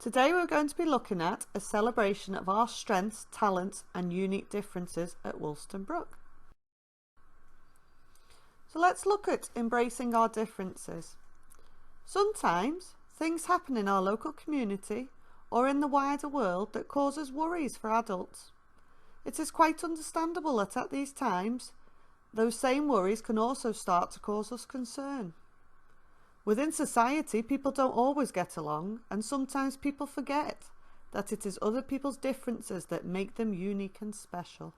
Today we're going to be looking at a celebration of our strengths, talents and unique differences at Woolstonebrook. So let's look at embracing our differences. Sometimes things happen in our local community or in the wider world that causes worries for adults. It is quite understandable that at these times, those same worries can also start to cause us concern. Within society, people don't always get along, and sometimes people forget that it is other people's differences that make them unique and special.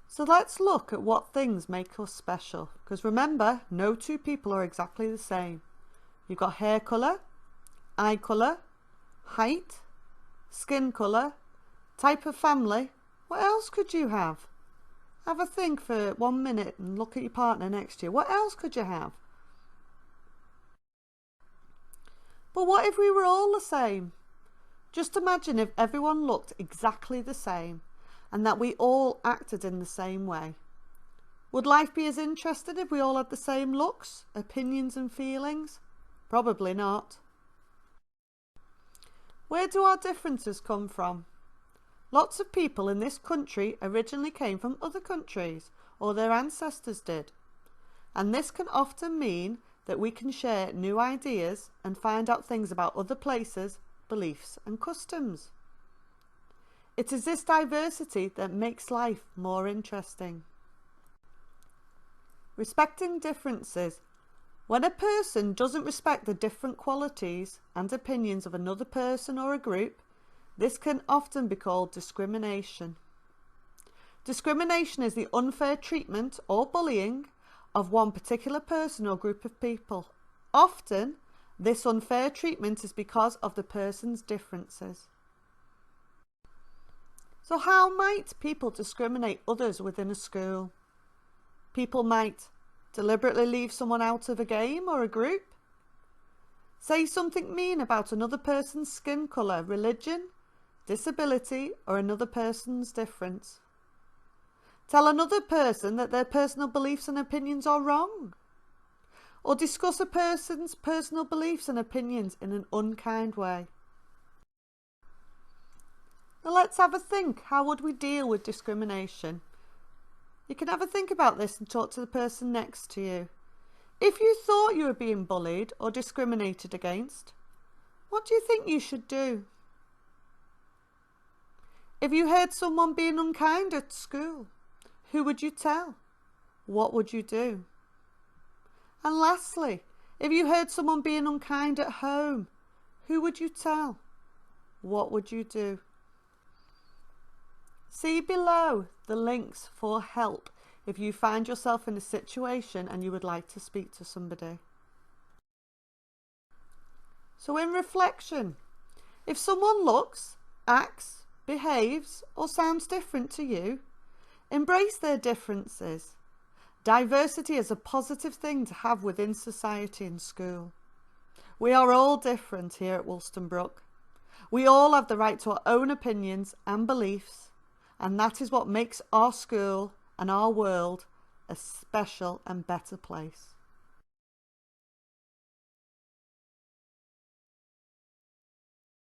So let's look at what things make us special, because remember, no two people are exactly the same. You've got hair colour, eye colour, height, skin colour, type of family. What else could you have? Have a think for 1 minute and look at your partner next to you. What else could you have? But what if we were all the same? Just imagine if everyone looked exactly the same and that we all acted in the same way. Would life be as interesting if we all had the same looks, opinions and feelings? Probably not. Where do our differences come from? Lots of people in this country originally came from other countries, or their ancestors did. And this can often mean that we can share new ideas and find out things about other places, beliefs and customs. It is this diversity that makes life more interesting. Respecting differences. When a person doesn't respect the different qualities and opinions of another person or a group, this can often be called discrimination. Discrimination is the unfair treatment or bullying of one particular person or group of people. Often, this unfair treatment is because of the person's differences. So how might people discriminate others within a school? People might deliberately leave someone out of a game or a group. Say something mean about another person's skin colour, religion, disability or another person's difference. Tell another person that their personal beliefs and opinions are wrong. Or discuss a person's personal beliefs and opinions in an unkind way. Now let's have a think. How would we deal with discrimination? You can have a think about this and talk to the person next to you. If you thought you were being bullied or discriminated against, what do you think you should do? If you heard someone being unkind at school, who would you tell? What would you do? And lastly, if you heard someone being unkind at home, who would you tell? What would you do? See below the links for help if you find yourself in a situation and you would like to speak to somebody. So in reflection, if someone looks, acts, behaves or sounds different to you, embrace their differences. Diversity is a positive thing to have within society and school. We are all different here at Woolstonebrook. We all have the right to our own opinions and beliefs, and that is what makes our school and our world a special and better place.